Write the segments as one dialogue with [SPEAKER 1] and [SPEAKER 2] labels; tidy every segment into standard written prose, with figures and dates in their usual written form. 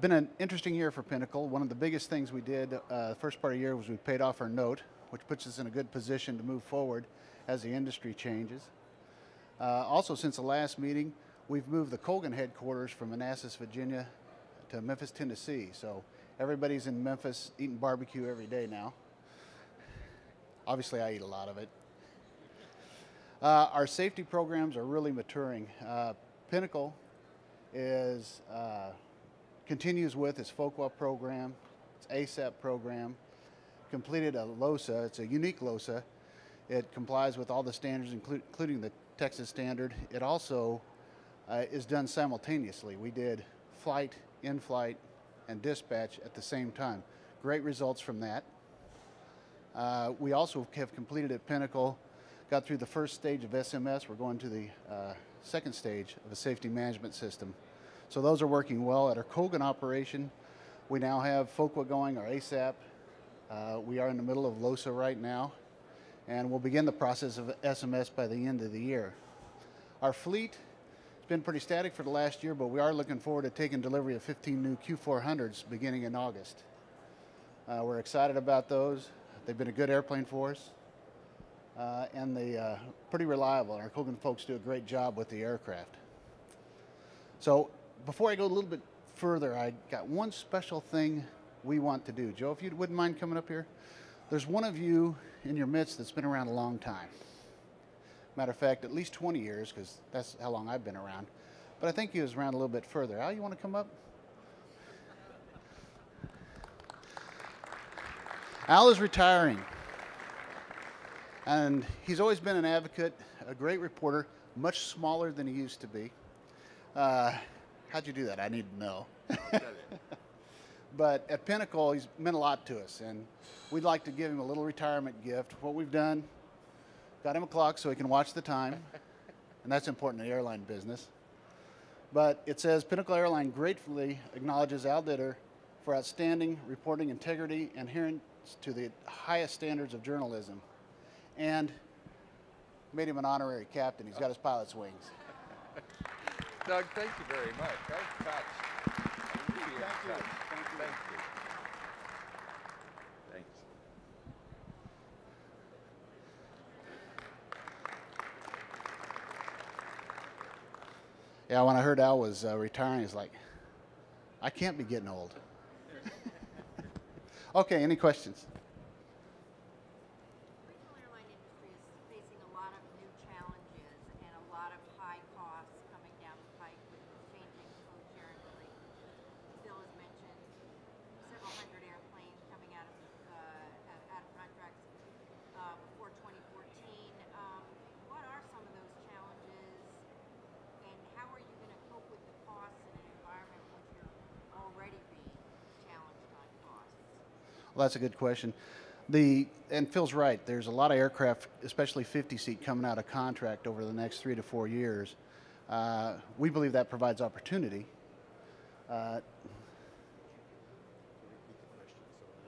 [SPEAKER 1] Been an interesting year for Pinnacle. One of the biggest things we did the first part of the year was we paid off our note, which puts us in a good position to move forward as the industry changes. Also, since the last meeting, we've moved the Colgan headquarters from Manassas, Virginia to Memphis, Tennessee. So everybody's in Memphis eating barbecue every day now. Obviously, I eat a lot of it. Our safety programs are really maturing. Pinnacle is continues with its FOQA program, its ASAP program, completed a LOSA. It's a unique LOSA. It complies with all the standards, including the Texas standard. It also is done simultaneously. We did flight, in-flight, and dispatch at the same time. Great results from that. We also have completed at Pinnacle, got through the first stage of SMS. We're going to the second stage of a safety management system. So those are working well. At our Colgan operation, we now have FOQA going, our ASAP. We are in the middle of LOSA right now, and we'll begin the process of SMS by the end of the year. Our fleet has been pretty static for the last year, but we are looking forward to taking delivery of 15 new Q400s beginning in August. We're excited about those. They've been a good airplane for us, and they're pretty reliable. Our Colgan folks do a great job with the aircraft. So before I go a little bit further, I got one special thing we want to do. Joe, if you wouldn't mind coming up here. There's one of you in your midst that's been around a long time. Matter of fact, at least 20 years, because that's how long I've been around. But I think he was around a little bit further. Al, you want to come up? Al is retiring. And he's always been an advocate, a great reporter, much smaller than he used to be. How'd you do that? I need to know. But at Pinnacle, he's meant a lot to us, and we'd like to give him a little retirement gift. What we've done, got him a clock so he can watch the time, and that's important in the airline business. But it says, Pinnacle Airline gratefully acknowledges Al Ditter for outstanding reporting integrity and adherence to the highest standards of journalism, and made him an honorary captain. He's got his pilot's wings.
[SPEAKER 2] Doug, thank you very much. Nice touch. Thank you. Thank you. Thanks.
[SPEAKER 1] Yeah, when I heard Al was retiring, it's like, I can't be getting old. Okay, any questions?
[SPEAKER 3] Regional airline industry is facing a lot of new challenges and a lot of high costs coming down the pike with changing code sharing arrangements. Bill has mentioned several hundred airplanes coming out of contracts before 2014. What are some of those challenges, and how are you going to cope with the costs in an environment which you're already being challenged on costs?
[SPEAKER 1] Well, that's a good question. And Phil's right, there's a lot of aircraft, especially 50-seat, coming out of contract over the next 3 to 4 years. We believe that provides opportunity.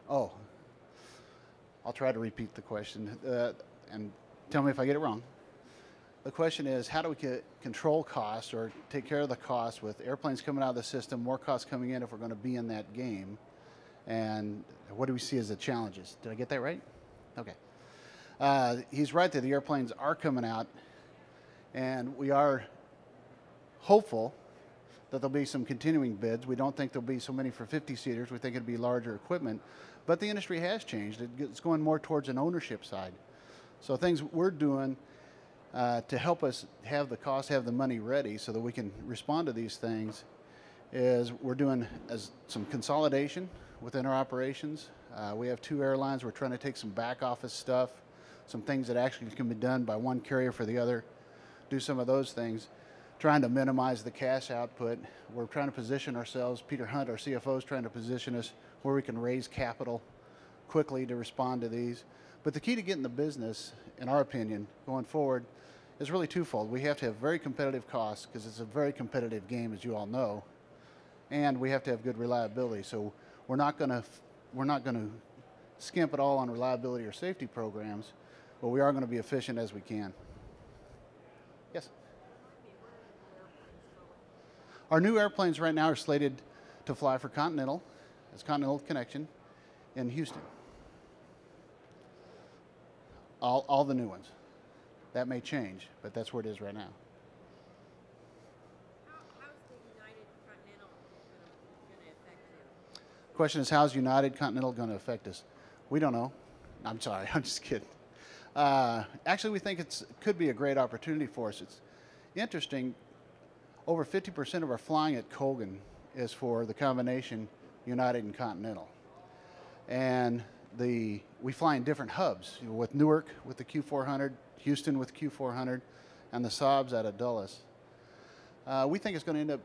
[SPEAKER 1] I'll try to repeat the question, and tell me if I get it wrong. The question is, how do we control costs or take care of the costs with airplanes coming out of the system, more costs coming in if we're going to be in that game? And what do we see as the challenges? Did I get that right? Okay. He's right that the airplanes are coming out, and we are hopeful that there'll be some continuing bids. We don't think there'll be so many for 50-seaters. We think it'll be larger equipment. But the industry has changed. It's going more towards an ownership side. So things we're doing to help us have the cost, have the money ready so that we can respond to these things is we're doing some consolidation within our operations. We have 2 airlines. We're trying to take some back office stuff, some things that actually can be done by one carrier for the other, do some of those things, trying to minimize the cash output. We're trying to position ourselves, Peter Hunt, our CFO, is trying to position us where we can raise capital quickly to respond to these. But the key to getting the business, in our opinion, going forward, is really twofold. We have to have very competitive costs, because it's a very competitive game, as you all know, and we have to have good reliability. So we're not going to skimp at all on reliability or safety programs, but we are going to be efficient as we can. Yes? Our new airplanes right now are slated to to fly for Continental, as Continental Connection, in Houston. All the new ones. That may change, but that's where it is right now.
[SPEAKER 3] How's the United Continental going to affect you?
[SPEAKER 1] Question is, how's United Continental going to affect us? We don't know. I'm sorry, I'm just kidding. Actually, we think it could be a great opportunity for us. It's interesting, over 50% of our flying at Colgan is for the combination United and Continental. And we fly in different hubs, with Newark with the Q400, Houston with Q400, and the Saabs out of Dulles. We think it's going to end up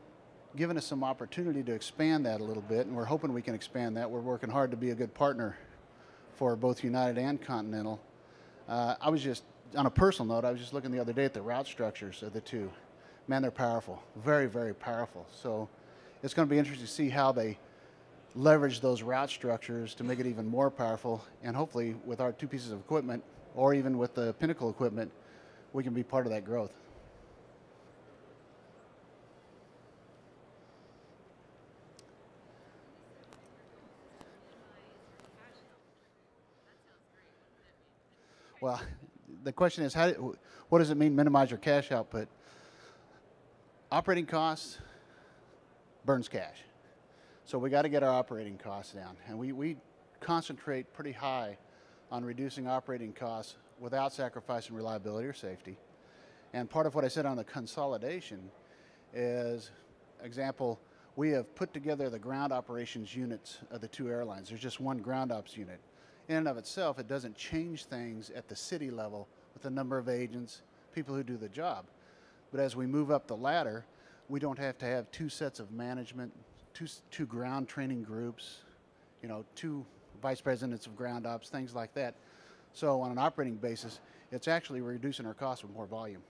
[SPEAKER 1] giving us some opportunity to expand that a little bit, and we're hoping we can expand that. We're working hard to be a good partner for both United and Continental. I was just, on a personal note, I was just looking the other day at the route structures of the two. Man, they're powerful, very, very powerful. So it's going to be interesting to see how they leverage those route structures to make it even more powerful, and hopefully with our two pieces of equipment, or even with the Pinnacle equipment, we can be part of that growth. Well, the question is, what does it mean, minimize your cash output? Operating costs burns cash. So we got to get our operating costs down. And we concentrate pretty high on reducing operating costs without sacrificing reliability or safety. And part of what I said on the consolidation is, example, we have put together the ground operations units of the two airlines. There's just one ground ops unit. In and of itself, it doesn't change things at the city level with the number of agents, people who do the job. But as we move up the ladder, we don't have to have two sets of management, two ground training groups, two vice presidents of ground ops, things like that. So on an operating basis, it's actually reducing our costs with more volume.